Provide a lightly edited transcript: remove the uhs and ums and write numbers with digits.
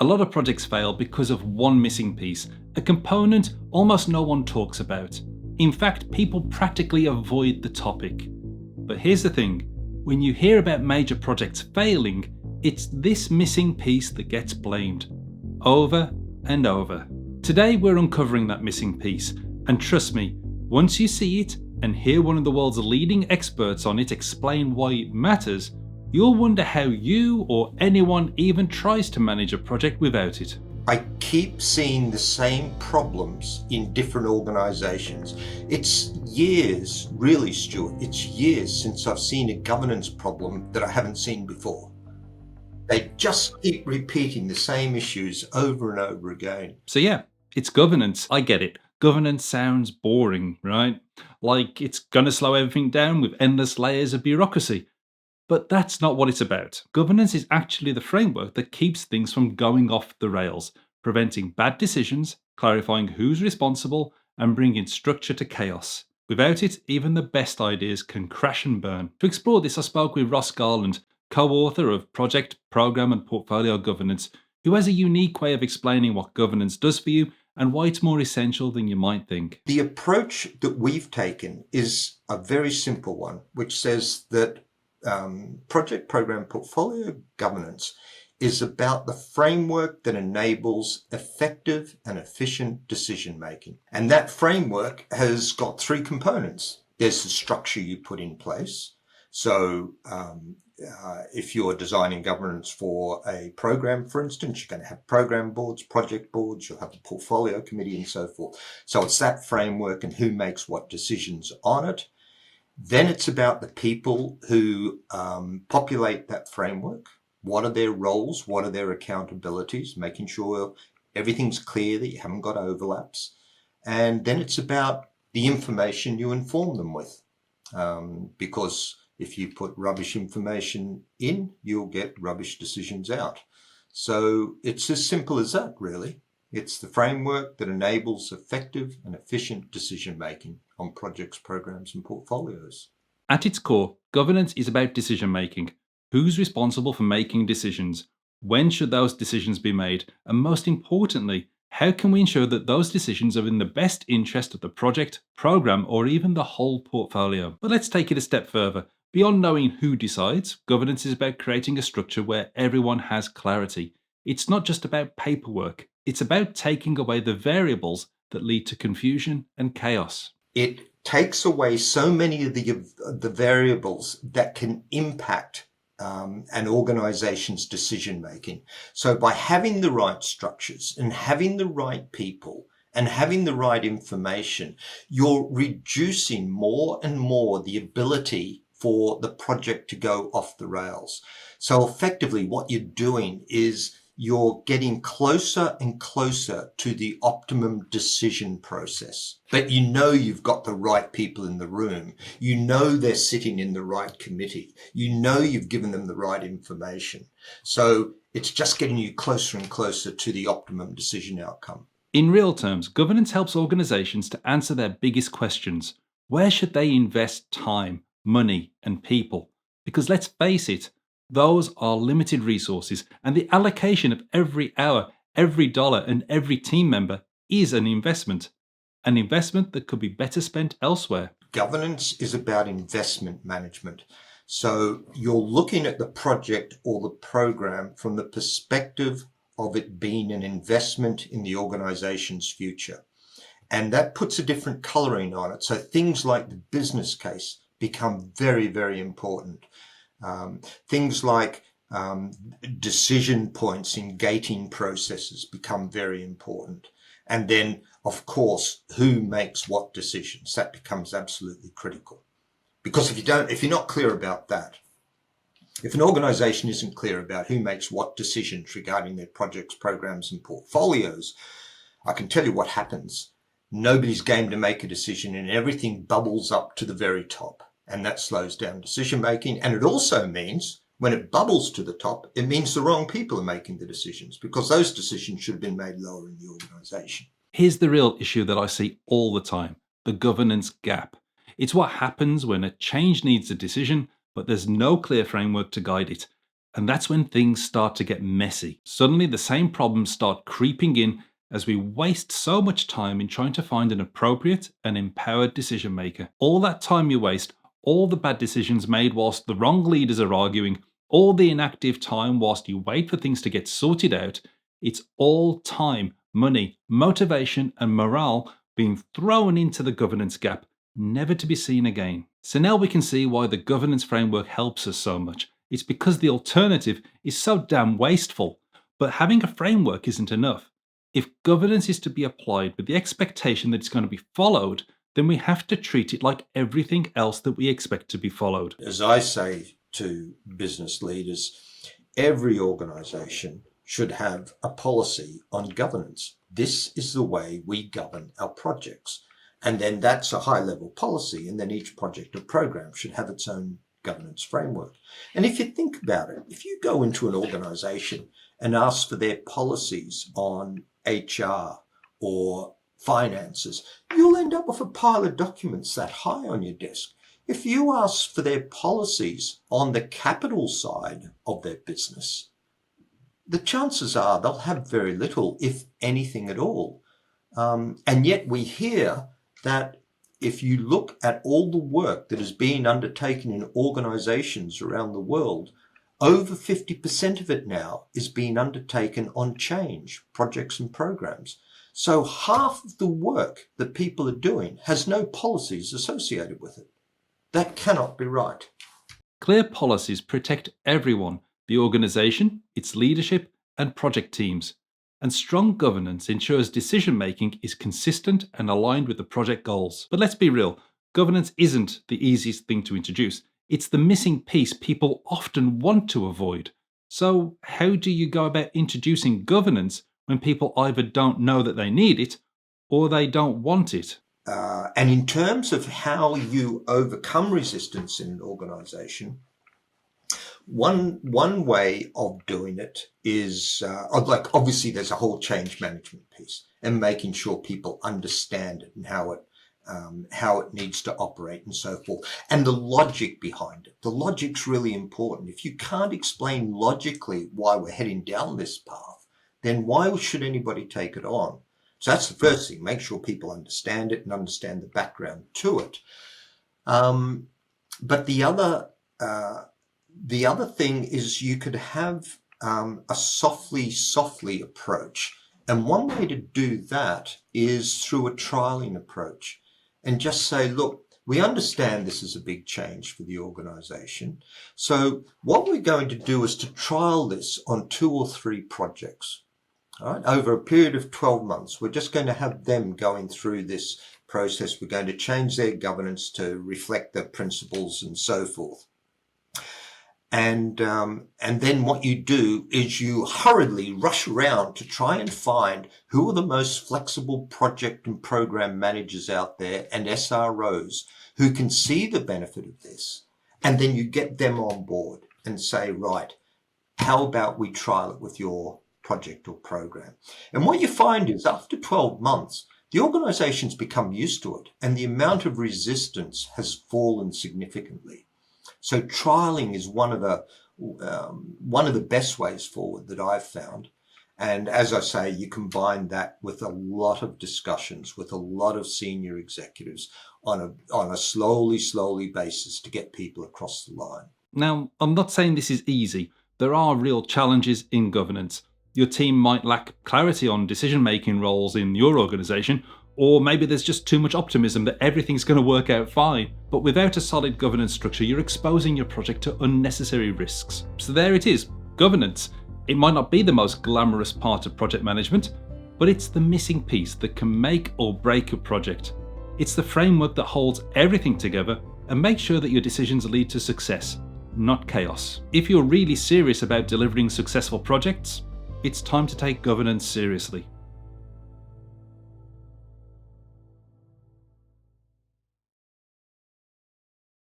A lot of projects fail because of one missing piece, a component almost no one talks about. In fact, people practically avoid the topic. But here's the thing, when you hear about major projects failing, it's this missing piece that gets blamed. Over and over. Today we're uncovering that missing piece, and trust me, once you see it and hear one of the world's leading experts on it explain why it matters, you'll wonder how you or anyone even tries to manage a project without it. I keep seeing the same problems in different organisations. It's years, really, Stuart, it's years since I've seen a governance problem that I haven't seen before. They just keep repeating the same issues over and over again. So yeah, it's governance. I get it. Governance sounds boring, right? Like it's gonna slow everything down with endless layers of bureaucracy. But that's not what it's about. Governance is actually the framework that keeps things from going off the rails, preventing bad decisions, clarifying who's responsible, and bringing structure to chaos. Without it, even the best ideas can crash and burn. To explore this, I spoke with Ross Garland, co-author of Project, Program and Portfolio Governance, who has a unique way of explaining what governance does for you and why it's more essential than you might think. The approach that we've taken is a very simple one, which says that project, program, portfolio governance is about the framework that enables effective and efficient decision making. And that framework has got three components. There's the structure you put in place. So if you're designing governance for a program, for instance, you're going to have program boards, project boards, you'll have a portfolio committee and so forth. So it's that framework and who makes what decisions on it. Then it's about the people who populate that framework. What are their roles? What are their accountabilities? Making sure everything's clear, that you haven't got overlaps. And then it's about the information you inform them with. Because if you put rubbish information in, you'll get rubbish decisions out. So it's as simple as that, really. It's the framework that enables effective and efficient decision making on projects, programs and portfolios. At its core, governance is about decision making. Who's responsible for making decisions? When should those decisions be made? And most importantly, how can we ensure that those decisions are in the best interest of the project, program, or even the whole portfolio? But let's take it a step further. Beyond knowing who decides, governance is about creating a structure where everyone has clarity. It's not just about paperwork. It's about taking away the variables that lead to confusion and chaos. It takes away so many of the variables that can impact an organization's decision making. So by having the right structures and having the right people and having the right information, you're reducing more and more the ability for the project to go off the rails. So effectively what you're doing is you're getting closer and closer to the optimum decision process. But you know you've got the right people in the room. You know they're sitting in the right committee. You know you've given them the right information. So it's just getting you closer and closer to the optimum decision outcome. In real terms, governance helps organizations to answer their biggest questions. Where should they invest time, money, and people? Because let's face it, those are limited resources, and the allocation of every hour, every dollar, and every team member is an investment that could be better spent elsewhere. Governance is about investment management. So you're looking at the project or the program from the perspective of it being an investment in the organization's future. And that puts a different coloring on it. So things like the business case become very, very important. Things like decision points in gating processes become very important. And then, of course, who makes what decisions? That becomes absolutely critical. Because if you're not clear about that, if an organization isn't clear about who makes what decisions regarding their projects, programs, and portfolios, I can tell you what happens. Nobody's game to make a decision and everything bubbles up to the very top. And that slows down decision making. And it also means when it bubbles to the top, it means the wrong people are making the decisions because those decisions should have been made lower in the organization. Here's the real issue that I see all the time, the governance gap. It's what happens when a change needs a decision, but there's no clear framework to guide it. And that's when things start to get messy. Suddenly, the same problems start creeping in as we waste so much time in trying to find an appropriate and empowered decision maker. All that time you waste, all the bad decisions made whilst the wrong leaders are arguing, all the inactive time whilst you wait for things to get sorted out, it's all time, money, motivation, and morale being thrown into the governance gap, never to be seen again. So now we can see why the governance framework helps us so much. It's because the alternative is so damn wasteful. But having a framework isn't enough. If governance is to be applied with the expectation that it's going to be followed, then we have to treat it like everything else that we expect to be followed. As I say to business leaders, every organization should have a policy on governance. This is the way we govern our projects. And then that's a high-level policy, and then each project or program should have its own governance framework. And if you think about it, if you go into an organization and ask for their policies on HR or finances, you'll end up with a pile of documents that high on your desk. If you ask for their policies on the capital side of their business, the chances are they'll have very little, if anything at all. And yet we hear that if you look at all the work that is being undertaken in organizations around the world, over 50% of it now is being undertaken on change projects and programs. So half of the work that people are doing has no policies associated with it. That cannot be right. Clear policies protect everyone, the organization, its leadership, and project teams. And strong governance ensures decision-making is consistent and aligned with the project goals. But let's be real, governance isn't the easiest thing to introduce. It's the missing piece people often want to avoid. So how do you go about introducing governance when people either don't know that they need it or they don't want it? And in terms of how you overcome resistance in an organization, one way of doing it is like obviously there's a whole change management piece and making sure people understand it and how it needs to operate and so forth, and the logic behind it. The logic's really important. If you can't explain logically why we're heading down this path, then why should anybody take it on? So that's the first thing. Make sure people understand it and understand the background to it. But the other thing is you could have a softly approach. And one way to do that is through a trialing approach and just say, look, we understand this is a big change for the organization. So what we're going to do is to trial this on 2 or 3 projects. All right, over a period of 12 months, we're just going to have them going through this process. We're going to change their governance to reflect the principles and so forth. And then what you do is you hurriedly rush around to try and find who are the most flexible project and program managers out there and SROs who can see the benefit of this. And then you get them on board and say, right, how about we trial it with your project or program? And what you find is after 12 months, the organizations become used to it and the amount of resistance has fallen significantly. So trialing is one of the best ways forward that I've found. And as I say, you combine that with a lot of discussions with a lot of senior executives on a slowly basis to get people across the line. Now, I'm not saying this is easy. There are real challenges in governance. Your team might lack clarity on decision-making roles in your organization, or maybe there's just too much optimism that everything's going to work out fine. But without a solid governance structure, you're exposing your project to unnecessary risks. So there it is, governance. It might not be the most glamorous part of project management, but it's the missing piece that can make or break a project. It's the framework that holds everything together and makes sure that your decisions lead to success, not chaos. If you're really serious about delivering successful projects, it's time to take governance seriously.